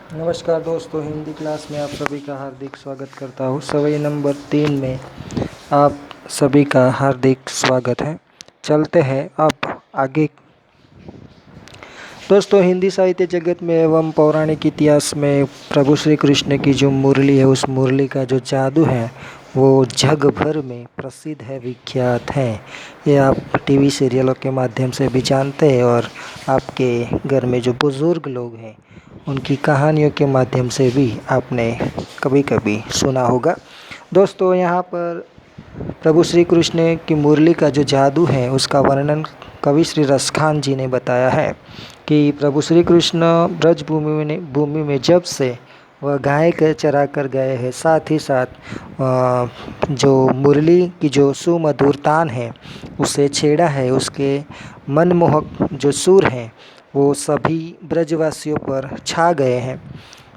नमस्कार दोस्तों, हिंदी क्लास में आप सभी का हार्दिक स्वागत करता हूँ। सवाल नंबर 3 में आप सभी का हार्दिक स्वागत है। चलते हैं अब आगे। दोस्तों, हिंदी साहित्य जगत में एवं पौराणिक इतिहास में प्रभु श्री कृष्ण की जो मुरली है, उस मुरली का जो जादू है वो जग भर में प्रसिद्ध है, विख्यात है। ये आप टीवी सीरियलों के माध्यम से भी जानते हैं और आपके घर में जो बुज़ुर्ग लोग हैं उनकी कहानियों के माध्यम से भी आपने कभी कभी सुना होगा। दोस्तों, यहाँ पर प्रभु श्री कृष्ण की मुरली का जो जादू है उसका वर्णन कवि श्री रसखान जी ने बताया है कि प्रभु श्री कृष्ण ब्रज भूमि में जब से वह गाय के चरा कर गए हैं, साथ ही साथ जो मुरली की जो सुमधुर तान है उसे छेड़ा है, उसके मनमोहक जो सुर हैं वो सभी ब्रजवासियों पर छा गए हैं।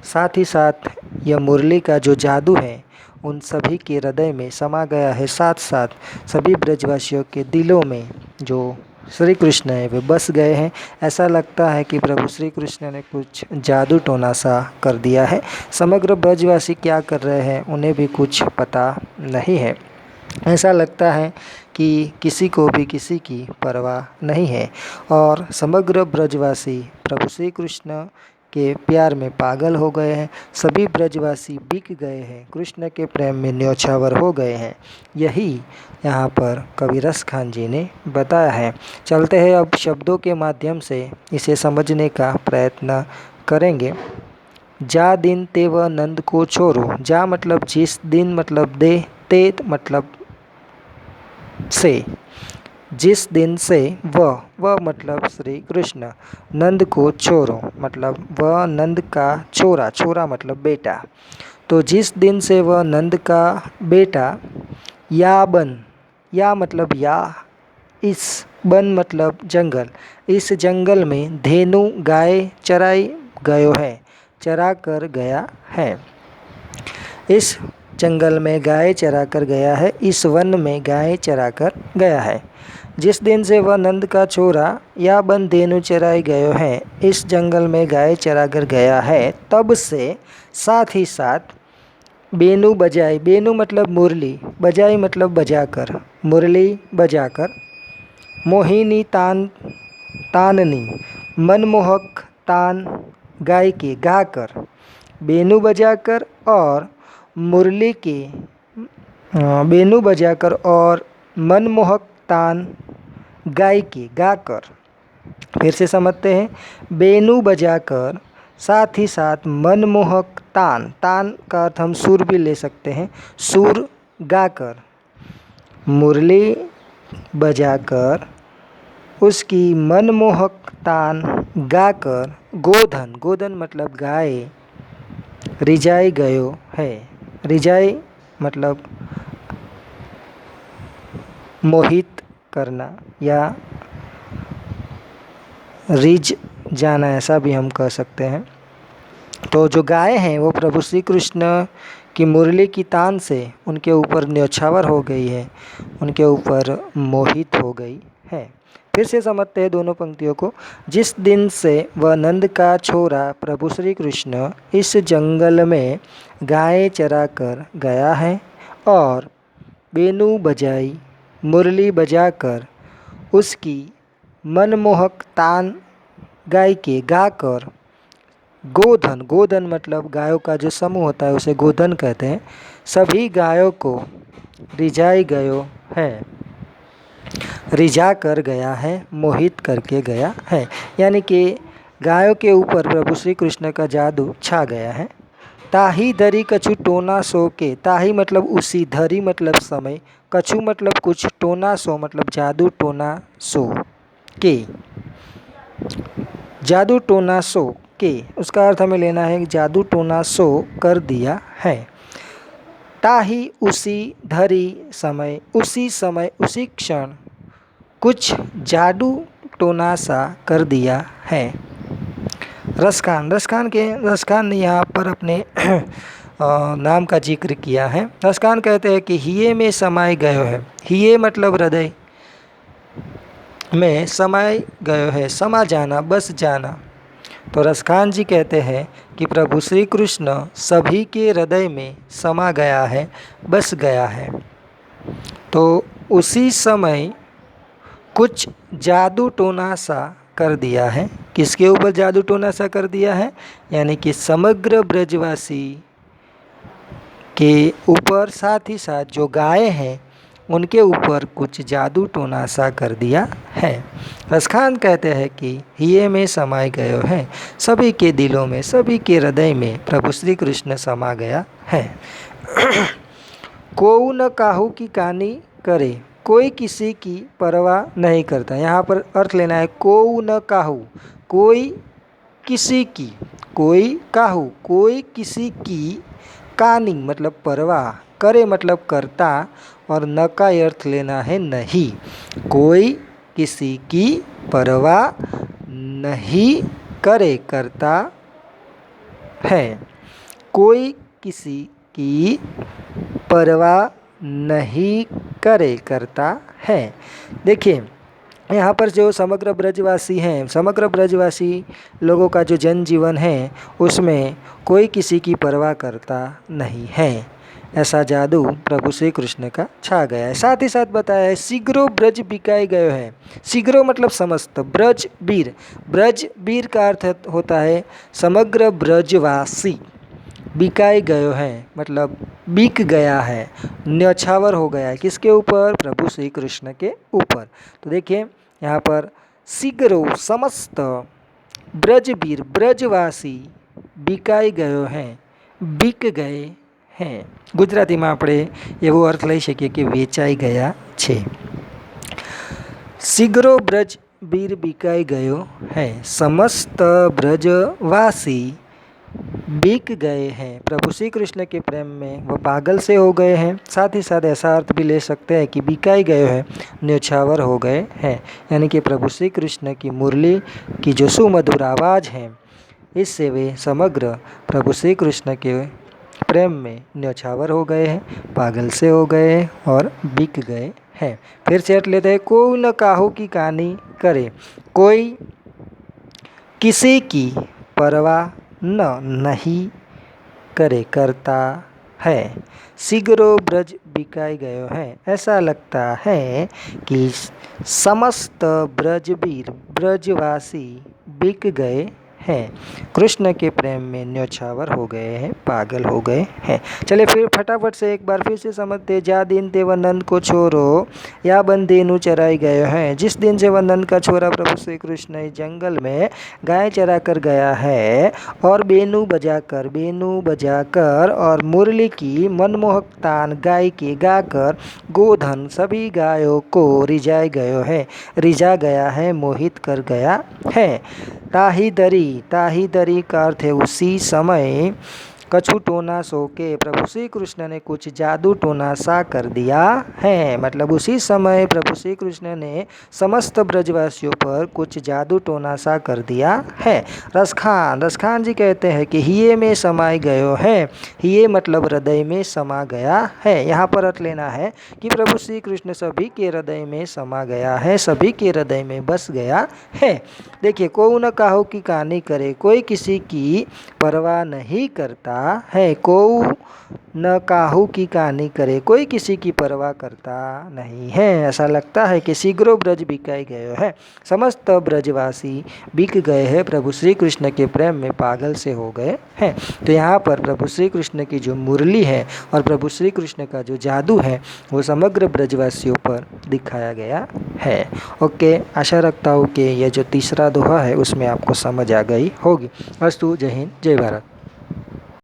साथ ही साथ यह मुरली का जो जादू है उन सभी के हृदय में समा गया है। साथ साथ सभी ब्रजवासियों के दिलों में जो श्री कृष्ण है वे बस गए हैं। ऐसा लगता है कि प्रभु श्री कृष्ण ने कुछ जादू टोना सा कर दिया है। समग्र ब्रजवासी क्या कर रहे हैं उन्हें भी कुछ पता नहीं है। ऐसा लगता है कि किसी को भी किसी की परवाह नहीं है और समग्र ब्रजवासी प्रभु श्री कृष्ण के प्यार में पागल हो गए हैं। सभी ब्रजवासी बिक गए हैं, कृष्ण के प्रेम में न्योछावर हो गए हैं। यही यहाँ पर कवि रसखान जी ने बताया है। चलते हैं अब शब्दों के माध्यम से इसे समझने का प्रयत्न करेंगे। जा दिन ते व नंद को छोरो। जा मतलब जिस दिन मतलब दे, ते मतलब से, जिस दिन से वह मतलब श्री कृष्ण, नंद को छोरो मतलब वह नंद का छोरा, छोरा मतलब बेटा। तो जिस दिन से वह नंद का बेटा या बन, या मतलब या इस, बन मतलब जंगल, इस जंगल में धेनु गाय चराई गयो है, चरा कर गया है। इस जंगल में गाय चरा कर गया है, इस वन में गाय चरा कर गया है। जिस दिन से वह नंद का छोरा या बन धेनु चराई गयो है, इस जंगल में गाय चरा कर गया है, तब से साथ ही साथ बेनु बजाई, बेनु मतलब मुरली, बजाई मतलब बजाकर, मुरली बजाकर, मोहिनी तान, ताननी, मनमोहक तान गाय के गाकर, बेनु बजाकर और मुरली के बेनु बजाकर और मनमोहक तान गाय के गाकर। फिर से समझते हैं। बेनु बजाकर, साथ ही साथ मनमोहक तान, तान का अर्थ हम सुर भी ले सकते हैं, सुर गाकर, मुरली बजाकर, उसकी मनमोहक तान गाकर, गोधन, गोधन मतलब गाय, रिजाई गयो है। रिजाई मतलब मोहित करना या रिझ जाना, ऐसा भी हम कह सकते हैं। तो जो गाय हैं वो प्रभु श्री कृष्ण की मुरली की तान से उनके ऊपर न्योछावर हो गई है, उनके ऊपर मोहित हो गई है। फिर से समझते हैं दोनों पंक्तियों को। जिस दिन से वह नंद का छोरा प्रभु श्री कृष्ण इस जंगल में गाय चरा कर गया है और बेनु बजाई, मुरली बजाकर, उसकी मनमोहक तान गाय के गाकर, गोधन, गोधन मतलब गायों का जो समूह होता है उसे गोधन कहते हैं, सभी गायों को रिझाई गयो है, रिझा कर गया है, मोहित करके गया है। यानी कि गायों के ऊपर प्रभु श्री कृष्ण का जादू छा गया है। ताही धरी कछु टोना सो के, ताही मतलब उसी, धरी मतलब समय, कछु मतलब कुछ, टोना सो मतलब जादू टोना सो के, जादू टोना सो के, उसका अर्थ हमें लेना है जादू टोना सो कर दिया है। ताही उसी, धरी समय, उसी समय, उसी क्षण, कुछ जादू टोना सा कर दिया है। रसखान ने यहाँ पर अपने नाम का जिक्र किया है। रसखान कहते हैं कि हिये में समाय गयो है, हिये मतलब हृदय में समाय गयो है, समा जाना, बस जाना। तो रसखान जी कहते हैं कि प्रभु श्री कृष्ण सभी के हृदय में समा गया है, बस गया है। तो उसी समय कुछ जादू टोना सा कर दिया है। किसके ऊपर जादू टोना सा कर दिया है? यानी कि समग्र ब्रजवासी के ऊपर, साथ ही साथ जो गाय हैं उनके ऊपर कुछ जादू टोना सा कर दिया है। रसखान कहते हैं कि हिये में समाये गयो है, सभी के दिलों में, सभी के हृदय में प्रभु श्री कृष्ण समा गया है। कोऊ न काहू की कानी करे, कोई किसी की परवाह नहीं करता। यहाँ पर अर्थ लेना है कोऊ न काहू, कोई किसी की, कोई काहू कोई किसी की, कानी मतलब परवाह, करे मतलब करता, और न का अर्थ लेना है नहीं। कोई किसी की परवाह नहीं करे, करता है। कोई किसी की परवाह नहीं करे, करता है। देखिए यहाँ पर जो समग्र ब्रजवासी हैं, समग्र ब्रजवासी लोगों का जो जनजीवन है उसमें कोई किसी की परवाह करता नहीं है। ऐसा जादू प्रभु श्री कृष्ण का छा गया है। साथ ही साथ बताया है शीघ्रो ब्रज बिकाए गए हैं। शीघ्रो मतलब समस्त, ब्रज वीर, ब्रज वीर का अर्थ होता है समग्र ब्रजवासी। बिकाए गयो हैं मतलब बिक गया है, न्यौछावर हो गया है। किसके ऊपर? प्रभु श्री कृष्ण के ऊपर। तो देखिए यहाँ पर शीघ्रो समस्त ब्रजवीर ब्रजवासी बिकाई गयो हैं, बिक गए हैं। ગુજરાતીમાં આપણે એવો અર્થ લઈ શકીએ કે વેચાઈ ગયા છે। शीघ्रो ब्रज वीर बिकाई गयो है, समस्त ब्रजवासी बिक गए हैं। प्रभु श्री कृष्ण के प्रेम में वह पागल से हो गए हैं। साथ ही साथ ऐसा अर्थ भी ले सकते हैं कि बिकाई गए हैं, न्यौछावर हो गए हैं। यानी कि प्रभु श्री कृष्ण की मुरली की जो सुमधुर आवाज़ है, इससे वे समग्र प्रभु श्री कृष्ण के प्रेम में न्यौछावर हो गए हैं, पागल से हो गए हैं और बिक गए हैं। फिर से अर्थ लेते हैं कोई न काहू की कानी करे, कोई किसी की परवाह नहीं करे, करता है। शीघ्रो ब्रज बिकाई गयो है, ऐसा लगता है कि समस्त ब्रजवीर ब्रजवासी बिक गए हैं, कृष्ण के प्रेम में न्यौछावर हो गए हैं, पागल हो गए हैं। चलिए फिर फटाफट से एक बार फिर से समझते। जा दिन ते वह नंद को छोरो, या बंदेनु चराई गए हैं। जिस दिन से वह नंद का छोरा प्रभु श्री कृष्ण इस जंगल में गाय चरा कर गया है और बेनू बजाकर और मुरली की मनमोहक तान गाय के गाकर गोधन सभी गायों को रिझा गया है, मोहित कर गया है। ताही दरी का अर्थ है उसी समय कछु टोना सो के प्रभु श्री कृष्ण ने कुछ जादू टोना सा कर दिया है। मतलब उसी समय प्रभु श्री कृष्ण ने समस्त ब्रजवासियों पर कुछ जादू टोना सा कर दिया है। रसखान जी कहते हैं कि हिये में समाये गयो है। हिये मतलब हृदय में समा गया है। यहाँ पर अर्थ लेना है कि प्रभु श्री कृष्ण सभी के हृदय में समा गया है, सभी के हृदय में बस गया है। देखिए कोऊ न काहू की कानी करे, कोई किसी की परवाह नहीं करता है। कोऊ न काहू की कहानी करे, कोई किसी की परवाह करता नहीं है। ऐसा लगता है कि शीघ्रो ब्रज बिकाई गयो है, समस्त ब्रजवासी बिक गए हैं, प्रभु श्री कृष्ण के प्रेम में पागल से हो गए हैं। तो यहाँ पर प्रभु श्री कृष्ण की जो मुरली है और प्रभु श्री कृष्ण का जो जादू है वो समग्र ब्रजवासियों पर दिखाया गया है। ओके, आशा रखता हूँ कि यह जो तीसरा दोहा है उसमें आपको समझ आ गई होगी। अस्तु, जय हिंद, जय भारत।